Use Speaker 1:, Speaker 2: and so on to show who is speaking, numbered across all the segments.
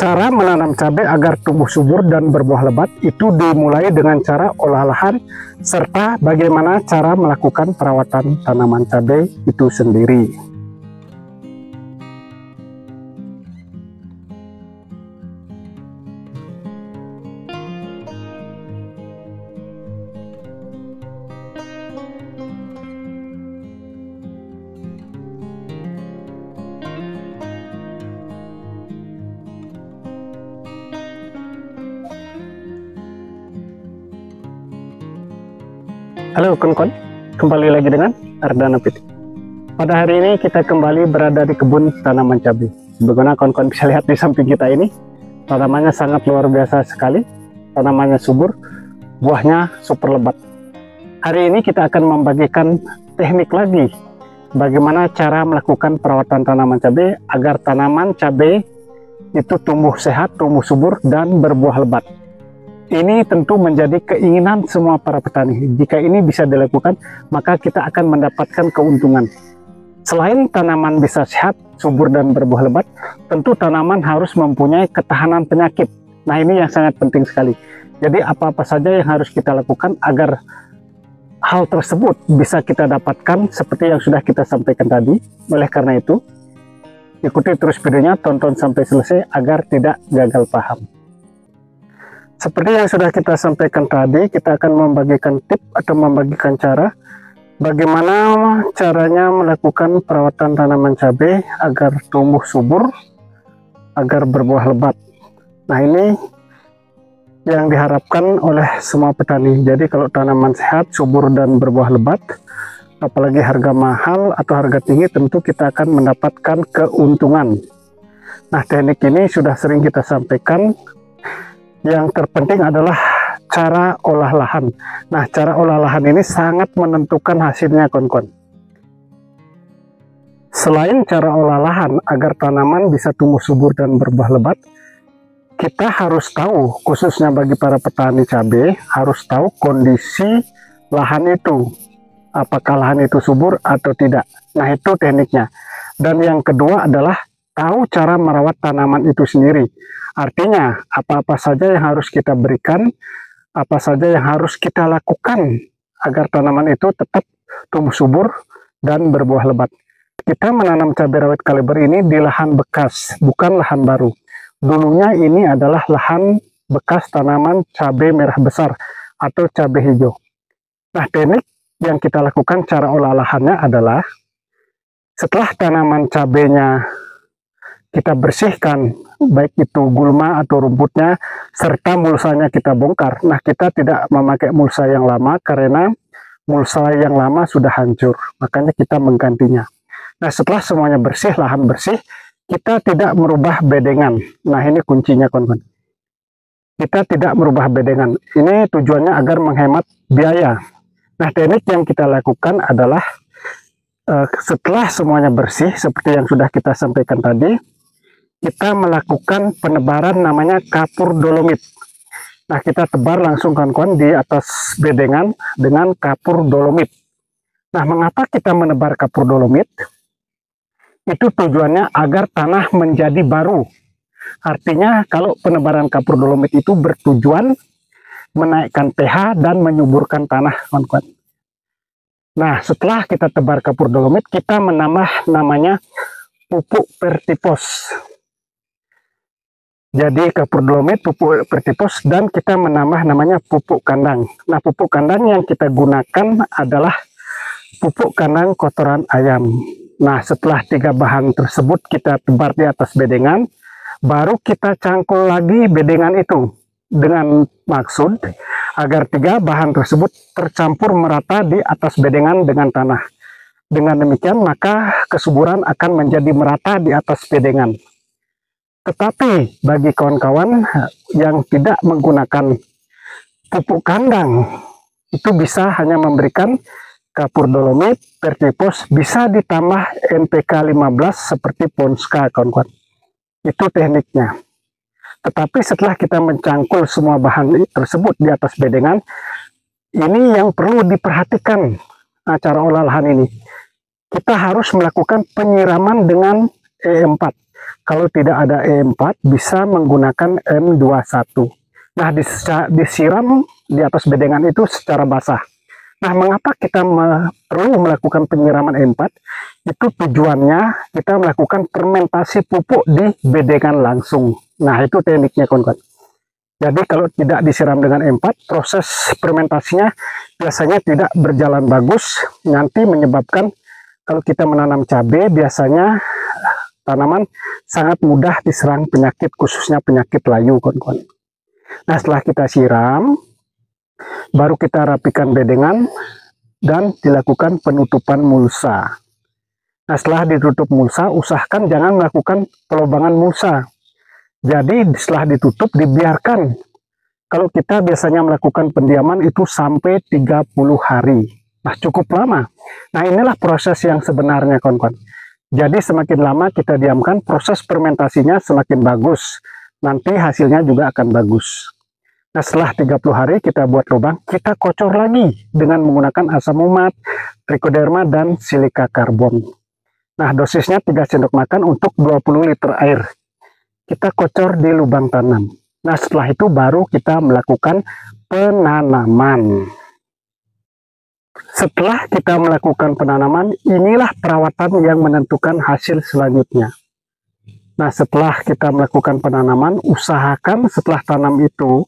Speaker 1: Cara menanam cabai agar tumbuh subur dan berbuah lebat itu dimulai dengan cara olah lahan serta bagaimana cara melakukan perawatan tanaman cabai itu sendiri. Halo kawan-kawan, kembali lagi dengan Ardana Piti. Pada hari ini kita kembali berada di kebun tanaman cabai. Sebagaimana kawan-kawan bisa lihat di samping kita ini, tanamannya sangat luar biasa sekali. Tanamannya subur, buahnya super lebat. Hari ini kita akan membagikan teknik lagi bagaimana cara melakukan perawatan tanaman cabai agar tanaman cabai itu tumbuh sehat, tumbuh subur, dan berbuah lebat. Ini tentu menjadi keinginan semua para petani. Jika ini bisa dilakukan, maka kita akan mendapatkan keuntungan. Selain tanaman bisa sehat, subur, dan berbuah lebat, tentu tanaman harus mempunyai ketahanan penyakit. Nah, ini yang sangat penting sekali. Jadi apa-apa saja yang harus kita lakukan agar hal tersebut bisa kita dapatkan seperti yang sudah kita sampaikan tadi. Oleh karena itu, ikuti terus videonya, tonton sampai selesai agar tidak gagal paham. Seperti yang sudah kita sampaikan tadi, kita akan membagikan tips atau membagikan cara bagaimana caranya melakukan perawatan tanaman cabai agar tumbuh subur, agar berbuah lebat. Nah, ini yang diharapkan oleh semua petani. Jadi kalau tanaman sehat, subur, dan berbuah lebat, apalagi harga mahal atau harga tinggi, tentu kita akan mendapatkan keuntungan. Nah, teknik ini sudah sering kita sampaikan. Yang terpenting adalah cara olah lahan. Nah, cara olah lahan ini sangat menentukan hasilnya, kawan-kawan. Selain cara olah lahan agar tanaman bisa tumbuh subur dan berbuah lebat, kita harus tahu, khususnya bagi para petani cabai, harus tahu kondisi lahan itu. Apakah lahan itu subur atau tidak. Nah, itu tekniknya. Dan yang kedua adalah tahu cara merawat tanaman itu sendiri. Artinya, apa-apa saja yang harus kita berikan, apa saja yang harus kita lakukan agar tanaman itu tetap tumbuh subur dan berbuah lebat. Kita menanam cabai rawit kaliber ini di lahan bekas, bukan lahan baru. Dulunya ini adalah lahan bekas tanaman cabai merah besar atau cabai hijau. Nah, teknik yang kita lakukan cara olah lahannya adalah setelah tanaman cabainya kita bersihkan, baik itu gulma atau rumputnya, serta mulsanya kita bongkar. Nah, kita tidak memakai mulsa yang lama karena mulsa yang lama sudah hancur, makanya kita menggantinya. Nah, setelah semuanya bersih, lahan bersih, kita tidak merubah bedengan. Nah, ini kuncinya, kawan-kawan. Kita tidak merubah bedengan. Ini tujuannya agar menghemat biaya. Nah, teknik yang kita lakukan adalah setelah semuanya bersih, seperti yang sudah kita sampaikan tadi, kita melakukan penebaran namanya kapur dolomit. Nah, kita tebar langsung, kawan-kawan, di atas bedengan dengan kapur dolomit. Nah, mengapa kita menebar kapur dolomit? Itu tujuannya agar tanah menjadi baru. Artinya, kalau penebaran kapur dolomit itu bertujuan menaikkan pH dan menyuburkan tanah, kawan-kawan. Nah, setelah kita tebar kapur dolomit, kita menambah namanya pupuk pertipos. Jadi kapur dolomit, pupuk pertipos, dan kita menambah namanya pupuk kandang. Nah, pupuk kandang yang kita gunakan adalah pupuk kandang kotoran ayam. Nah, setelah 3 bahan tersebut kita tebar di atas bedengan, baru kita cangkul lagi bedengan itu dengan maksud agar 3 bahan tersebut tercampur merata di atas bedengan dengan tanah. Dengan demikian, maka kesuburan akan menjadi merata di atas bedengan. Tetapi bagi kawan-kawan yang tidak menggunakan pupuk kandang, itu bisa hanya memberikan kapur dolomit, pertipos, bisa ditambah NPK 15 seperti Ponska, kawan-kawan. Itu tekniknya. Tetapi setelah kita mencangkul semua bahan tersebut di atas bedengan, ini yang perlu diperhatikan cara olah lahan ini. Kita harus melakukan penyiraman dengan E4. Kalau tidak ada E4 bisa menggunakan M21. Nah, disiram di atas bedengan itu secara basah. Nah, mengapa kita perlu melakukan penyiraman E4? Itu tujuannya kita melakukan fermentasi pupuk di bedengan langsung. Nah, itu tekniknya, kawan-kawan. Jadi kalau tidak disiram dengan E4, proses fermentasinya biasanya tidak berjalan bagus, nanti menyebabkan kalau kita menanam cabai biasanya tanaman sangat mudah diserang penyakit, khususnya penyakit layu, kawan-kawan. Nah, setelah kita siram, baru kita rapikan bedengan dan dilakukan penutupan mulsa. Nah, setelah ditutup mulsa, usahakan jangan melakukan pelubangan mulsa. Jadi setelah ditutup dibiarkan. Kalau kita biasanya melakukan pendiaman itu sampai 30 hari. Nah, cukup lama. Nah, inilah proses yang sebenarnya, kawan-kawan. Jadi semakin lama kita diamkan, proses fermentasinya semakin bagus. Nanti hasilnya juga akan bagus. Nah, setelah 30 hari kita buat lubang, kita kocor lagi dengan menggunakan asam umat, trichoderma, dan silika karbon. Nah, dosisnya 3 sendok makan untuk 20 liter air. Kita kocor di lubang tanam. Nah, setelah itu baru kita melakukan penanaman. Setelah kita melakukan penanaman, inilah perawatan yang menentukan hasil selanjutnya. Nah, setelah kita melakukan penanaman, usahakan setelah tanam itu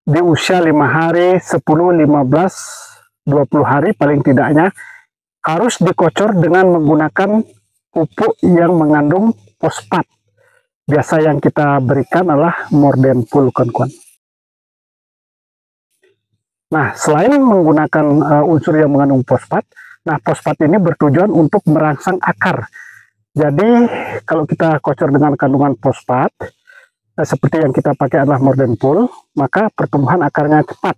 Speaker 1: di usia 5 hari, 10, 15, 20 hari paling tidaknya harus dikocor dengan menggunakan pupuk yang mengandung fosfat. Biasa yang kita berikan adalah Mordenful, kawan-kawan. Nah, selain menggunakan unsur yang mengandung fosfat, nah fosfat ini bertujuan untuk merangsang akar. Jadi kalau kita kocor dengan kandungan fosfat, seperti yang kita pakai adalah Mordenful, maka pertumbuhan akarnya cepat.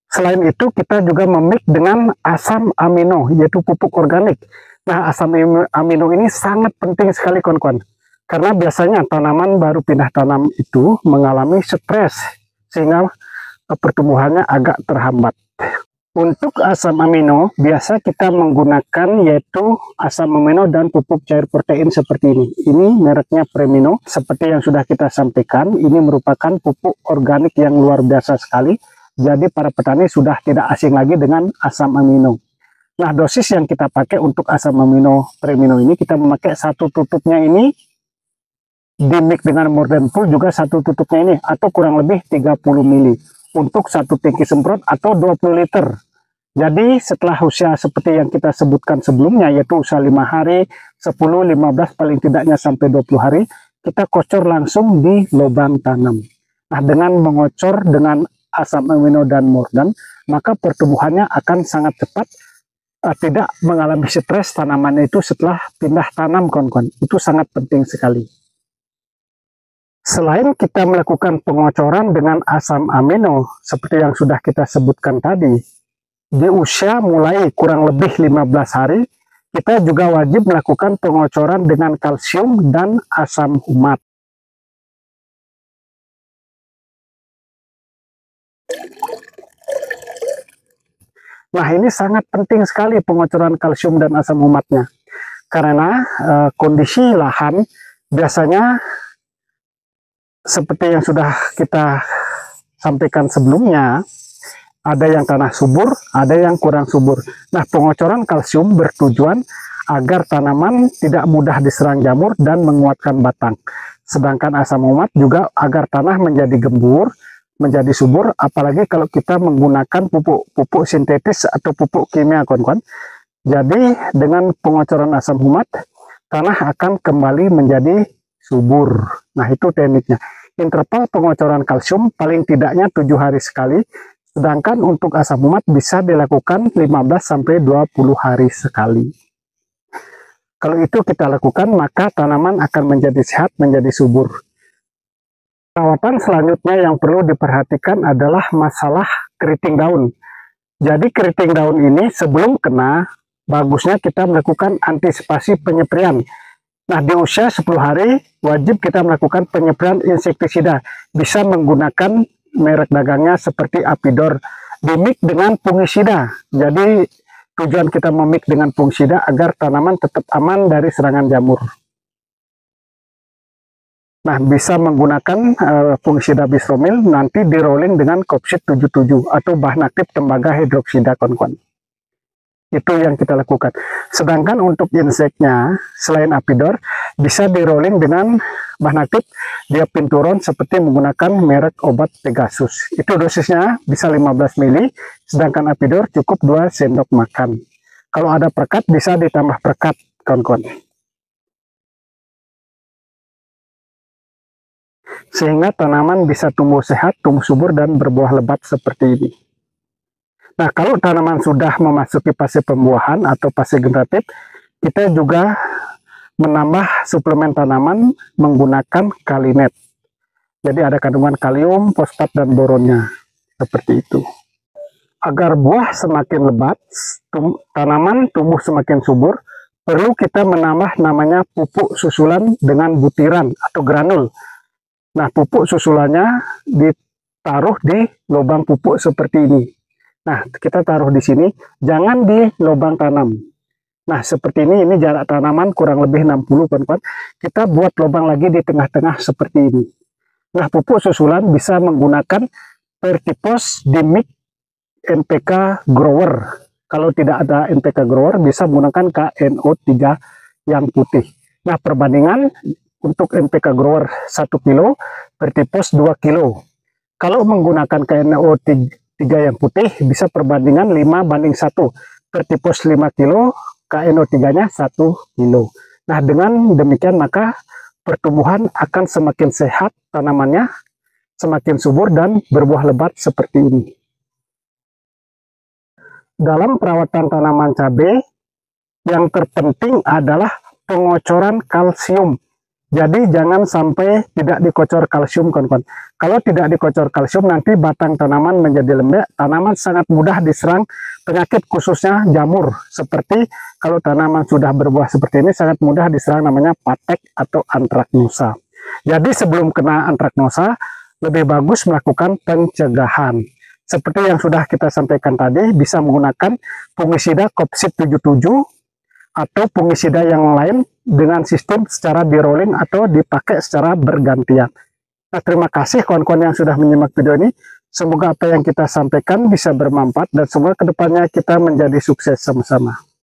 Speaker 1: Selain itu kita juga memix dengan asam amino, yaitu pupuk organik. Nah, asam amino ini sangat penting sekali, kawan-kawan, karena biasanya tanaman baru pindah tanam itu mengalami stres sehingga pertumbuhannya agak terhambat. Untuk asam amino biasa kita menggunakan yaitu asam amino dan pupuk cair protein seperti ini. Ini mereknya Premino. Seperti yang sudah kita sampaikan, ini merupakan pupuk organik yang luar biasa sekali. Jadi para petani sudah tidak asing lagi dengan asam amino. Nah, dosis yang kita pakai untuk asam amino Premino ini, kita memakai satu tutupnya ini dimix dengan Mordenful, juga satu tutupnya ini, atau kurang lebih 30 ml. Untuk satu tangki semprot atau 20 liter. Jadi setelah usia seperti yang kita sebutkan sebelumnya, yaitu usia 5 hari, 10, 15, paling tidaknya sampai 20 hari, kita kocor langsung di lubang tanam. Nah, dengan mengocor dengan asam amino dan Mordan, maka pertumbuhannya akan sangat cepat, tidak mengalami stres tanaman itu setelah pindah tanam, kawan-kawan. Itu sangat penting sekali. Selain kita melakukan pengocoran dengan asam amino, seperti yang sudah kita sebutkan tadi, di usia mulai kurang lebih 15 hari, kita juga wajib melakukan pengocoran dengan kalsium dan asam umat. Nah, ini sangat penting sekali pengocoran kalsium dan asam umatnya, karena kondisi lahan biasanya seperti yang sudah kita sampaikan sebelumnya, ada yang tanah subur, ada yang kurang subur. Nah, pengocoran kalsium bertujuan agar tanaman tidak mudah diserang jamur dan menguatkan batang. Sedangkan asam umat juga agar tanah menjadi gembur, menjadi subur, apalagi kalau kita menggunakan pupuk sintetis atau pupuk kimia, kawan-kawan. Jadi dengan pengocoran asam umat, tanah akan kembali menjadi subur. Nah, itu tekniknya. Interval pengocoran kalsium paling tidaknya 7 hari sekali, sedangkan untuk asam umat bisa dilakukan 15-20 hari sekali. Kalau itu kita lakukan, maka tanaman akan menjadi sehat, menjadi subur. Perawatan selanjutnya yang perlu diperhatikan adalah masalah keriting daun. Jadi keriting daun ini sebelum kena, bagusnya kita melakukan antisipasi penyeprian. Nah, di usia 10 hari wajib kita melakukan penyeprian insektisida. Bisa menggunakan merek dagangnya seperti Apidor. Dimix dengan fungisida. Jadi tujuan kita memix dengan fungisida agar tanaman tetap aman dari serangan jamur. Nah, bisa menggunakan fungisida bispromil nanti di rolling dengan Kopsid 77 atau bahan aktif tembaga hidroksida, kawan-kawan. Itu yang kita lakukan. Sedangkan untuk inseknya, selain apidor, bisa di rolling dengan bahan aktif diapinturon seperti menggunakan merek obat Pegasus. Itu dosisnya bisa 15 ml, sedangkan apidor cukup 2 sendok makan. Kalau ada perekat, bisa ditambah perekat, kawan-kawan. Sehingga tanaman bisa tumbuh sehat, tumbuh subur, dan berbuah lebat seperti ini. Nah, kalau tanaman sudah memasuki fase pembuahan atau fase generatif, kita juga menambah suplemen tanaman menggunakan Kalinet. Jadi ada kandungan kalium, fosfat, dan boronnya. Seperti itu. Agar buah semakin lebat, tanaman tumbuh semakin subur, perlu kita menambah namanya pupuk susulan dengan butiran atau granul. Nah, pupuk susulannya ditaruh di lubang pupuk seperti ini. Nah, kita taruh di sini, jangan di lubang tanam. Nah, seperti ini jarak tanaman kurang lebih 60, kawan-kawan. Kita buat lubang lagi di tengah-tengah seperti ini. Nah, pupuk susulan bisa menggunakan Vertipos Dimix NPK Grower. Kalau tidak ada NPK Grower, bisa menggunakan KNO3 yang putih. Nah, perbandingan untuk NPK Grower 1 kilo, Vertipos 2 kilo. Kalau menggunakan KNO3 yang putih, bisa perbandingan 5:1. Vertipos 5 kilo, KNO3-nya 1 kilo. Nah, dengan demikian maka pertumbuhan akan semakin sehat tanamannya, semakin subur dan berbuah lebat seperti ini. Dalam perawatan tanaman cabai, yang terpenting adalah pengocoran kalsium. Jadi jangan sampai tidak dikocor kalsium, kawan-kawan. Kalau tidak dikocor kalsium, nanti batang tanaman menjadi lembek, tanaman sangat mudah diserang penyakit, khususnya jamur. Seperti kalau tanaman sudah berbuah seperti ini, sangat mudah diserang namanya patek atau antraknosa. Jadi sebelum kena antraknosa, lebih bagus melakukan pencegahan. Seperti yang sudah kita sampaikan tadi, bisa menggunakan fungisida Kopsid 77, atau fungisida yang lain dengan sistem secara di rolling atau dipakai secara bergantian. Nah, terima kasih kawan-kawan yang sudah menyimak video ini. Semoga apa yang kita sampaikan bisa bermanfaat dan semoga kedepannya kita menjadi sukses sama-sama.